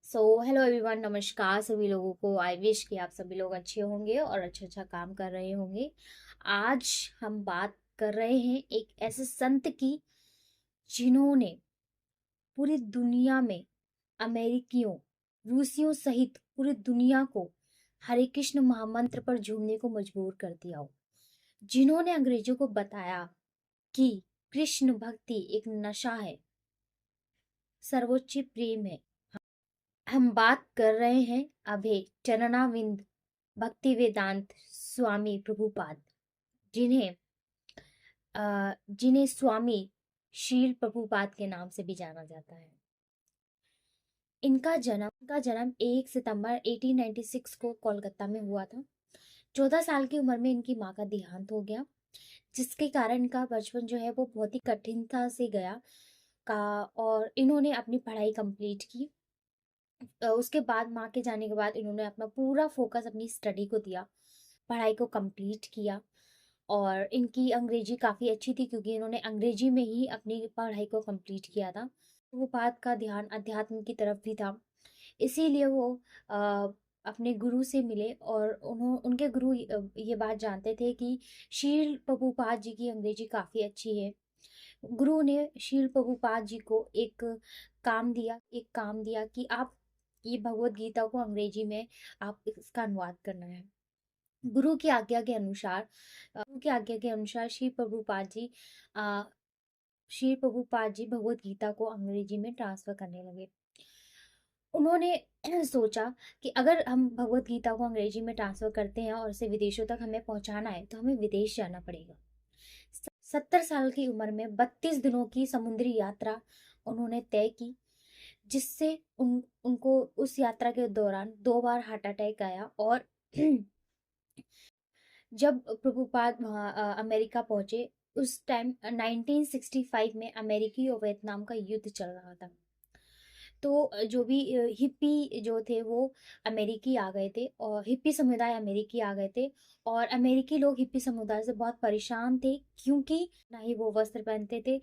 Hello everyone, नमस्कार सभी लोगों को। आई विश कि आप सभी लोग अच्छे होंगे और अच्छा अच्छा काम कर रहे होंगे। आज हम बात कर रहे हैं एक ऐसे संत की जिन्होंने पूरी दुनिया में अमेरिकियों, रूसियों सहित पूरी दुनिया को हरे कृष्ण महामंत्र पर झूमने को मजबूर कर दिया हो। जिन्होंने अंग्रेजों को बताया कि कृष्ण भक्ति एक नशा है, सर्वोच्च प्रेम है। हम बात कर रहे हैं अभय चरणाविंद भक्ति वेदांत स्वामी प्रभुपाद, जिन्हें जिन्हें स्वामी शील प्रभुपाद के नाम से भी जाना जाता है। इनका जन्म 1 सितंबर 1896 को कोलकाता में हुआ था। 14 साल की उम्र में इनकी माँ का देहांत हो गया, जिसके कारण इनका बचपन जो है वो बहुत ही कठिनता से गया का। और इन्होंने अपनी पढ़ाई कंप्लीट की। उसके बाद माँ के जाने के बाद इन्होंने अपना पूरा फोकस अपनी स्टडी को दिया, पढ़ाई को कंप्लीट किया। और इनकी अंग्रेजी काफ़ी अच्छी थी क्योंकि इन्होंने अंग्रेजी में ही अपनी पढ़ाई को कंप्लीट किया था। वो बात का ध्यान अध्यात्म की तरफ भी था, इसीलिए वो अपने गुरु से मिले और उनके गुरु ये बात जानते थे कि शील प्रभुपाद जी की अंग्रेजी काफ़ी अच्छी है। गुरु ने शील प्रभुपाद जी को एक काम दिया कि आप ये भगवत गीता को अंग्रेजी में आप इसका अनुवाद करना है। गुरु की आज्ञा के अनुसार अ, श्री प्रभुपाद जी भगवत गीता को अंग्रेजी में ट्रांसफर करने लगे। उन्होंने सोचा कि अगर हम भगवत गीता को अंग्रेजी में ट्रांसफर करते हैं और इसे विदेशों तक हमें पहुंचाना है तो हमें विदेश जाना पड़ेगा। 70 साल की उम्र में 32 दिनों की समुद्री यात्रा उन्होंने तय की, जिससे उनको उस यात्रा के दौरान 2 बार हार्ट अटैक आया। और जब प्रभुपाद वहाँ अमेरिका पहुंचे, उस टाइम 1965 में अमेरिकी और वियतनाम का युद्ध चल रहा था। तो जो भी हिप्पी जो थे वो अमेरिकी आ गए थे, और हिप्पी समुदाय अमेरिकी आ गए थे। और अमेरिकी लोग हिप्पी समुदाय से बहुत परेशान थे, क्योंकि ना ही वो वस्त्र पहनते थे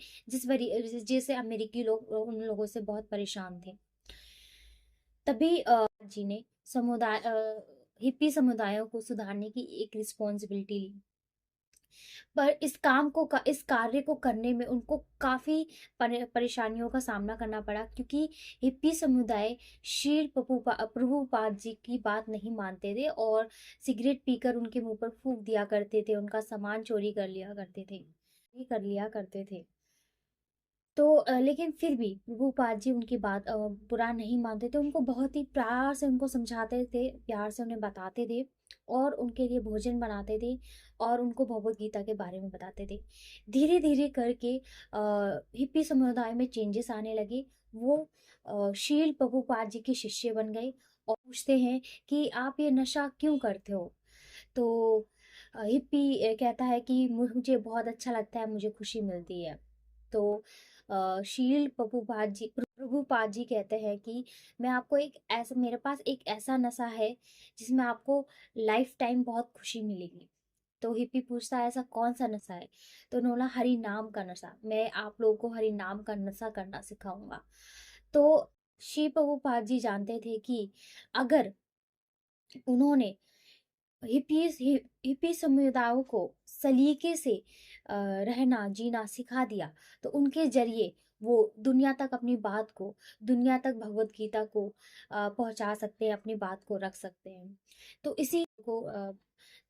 जैसे अमेरिकी लोग उन लोगों से बहुत परेशान थे। तभी जी ने हिप्पी समुदायों को सुधारने की एक रिस्पॉन्सिबिलिटी ली। पर इस कार्य को करने में उनको काफी परेशानियों का सामना करना पड़ा, क्योंकि हिप्पी समुदाय प्रभुपाद जी की बात नहीं मानते थे और सिगरेट पीकर उनके मुंह पर फूंक दिया करते थे, उनका सामान चोरी कर लिया करते थे। तो लेकिन फिर भी प्रभुपाद जी उनकी बात बुरा नहीं मानते थे, उनको बहुत ही प्यार से उनको समझाते थे, प्यार से उन्हें बताते थे और उनके लिए भोजन बनाते थे और उनको भगवत गीता के बारे में बताते थे। धीरे धीरे करके हिप्पी समुदाय में चेंजेस आने लगे। वो शील प्रभुपाद जी के शिष्य बन गए और पूछते हैं कि आप ये नशा क्यों करते हो। तो हिप्पी कहता है कि मुझे बहुत अच्छा लगता है, मुझे खुशी मिलती है। तो शील प्रभुपाद जी कहते हैं कि मेरे पास एक ऐसा नशा है जिसमें आपको लाइफ टाइम बहुत खुशी मिलेगी। तो हिप्पी पूछता है ऐसा कौन सा नशा है। तो उन्होंने बोला, हरि नाम का नशा, मैं आप लोगों को हरि नाम का नशा करना सिखाऊंगा। तो श्री प्रभुपाद जी जानते थे कि अगर उन्होंने हिप्पी समुदायों को सलीके से रहना जीना सिखा दिया, तो उनके जरिए वो दुनिया तक भगवत गीता को पहुंचा सकते हैं, अपनी बात को रख सकते हैं। तो इसी को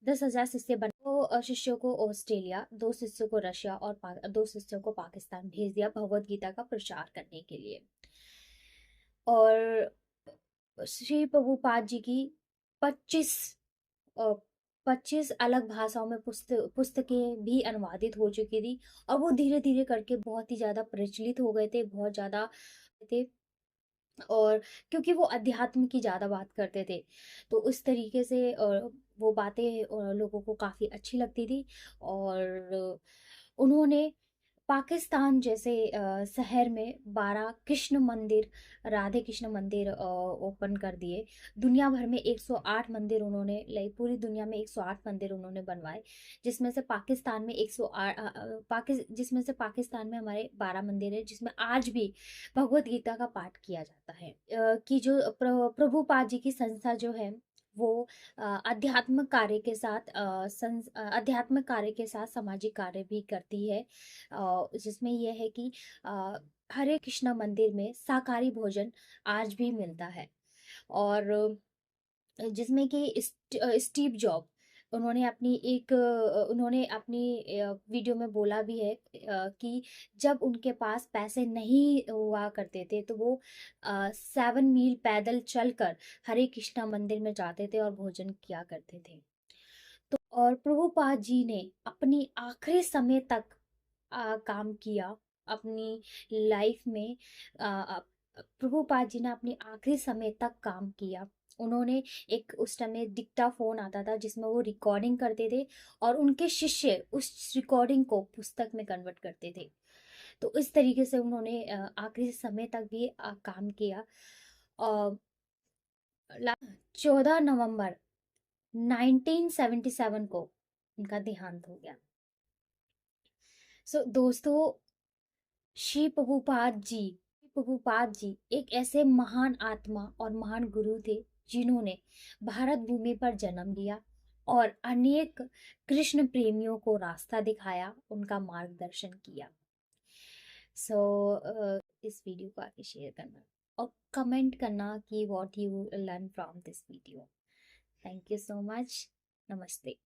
10,000 शिष्य बने। तो शिष्यों को ऑस्ट्रेलिया, 2 शिष्यों को रशिया और 2 शिष्यों को पाकिस्तान भेज दिया भगवत गीता का प्रचार करने के लिए। और श्री प्रभुपाद जी की 25 अ, 25 अलग भाषाओं में पुस्तकें भी अनुवादित हो चुकी थी। और वो धीरे धीरे करके बहुत ही ज्यादा प्रचलित हो गए थे, बहुत ज्यादा थे। और क्योंकि वो अध्यात्म की ज्यादा बात करते थे, तो उस तरीके से वो बातें लोगों को काफी अच्छी लगती थी। और उन्होंने पाकिस्तान जैसे शहर में 12 कृष्ण मंदिर, राधे कृष्ण मंदिर ओपन कर दिए। दुनिया भर में 108 मंदिर उन्होंने, लाइक पूरी दुनिया में 108 मंदिर उन्होंने बनवाए, जिसमें से पाकिस्तान में 108 जिसमें से पाकिस्तान में हमारे 12 मंदिर है, जिसमें आज भी भगवत गीता का पाठ किया जाता है। कि जो प्रभुपाद जी की संस्था जो है वो आध्यात्मिक कार्य के साथ आध्यात्मिक कार्य के साथ सामाजिक कार्य भी करती है, जिसमें यह है कि हरे कृष्णा मंदिर में शाकाहारी भोजन आज भी मिलता है। और जिसमें कि स्टीव जॉब, उन्होंने अपनी वीडियो में बोला भी है कि जब उनके पास पैसे नहीं हुआ करते थे तो वो 7 मील पैदल चलकर हरे कृष्णा मंदिर में जाते थे और भोजन किया करते थे। तो और प्रभुपाद जी ने अपनी आखिरी समय तक काम किया अपनी लाइफ में। प्रभुपाद जी ने अपनी आखिरी समय तक काम किया। उन्होंने उस समय डिक्टाफोन आता था जिसमें वो रिकॉर्डिंग करते थे, और उनके शिष्य उस रिकॉर्डिंग को पुस्तक में कन्वर्ट करते थे। तो इस तरीके से उन्होंने आखिरी समय तक भी काम किया। 14 नवंबर 1977 को उनका देहांत हो गया। दोस्तों, श्री प्रभुपाद जी एक ऐसे महान आत्मा और महान गुरु थे जिन्होंने भारत भूमि पर जन्म लिया और अनेक कृष्ण प्रेमियों को रास्ता दिखाया, उनका मार्गदर्शन किया। इस वीडियो को आगे शेयर करना और कमेंट करना कि what you learn from this video. Thank you so much. नमस्ते।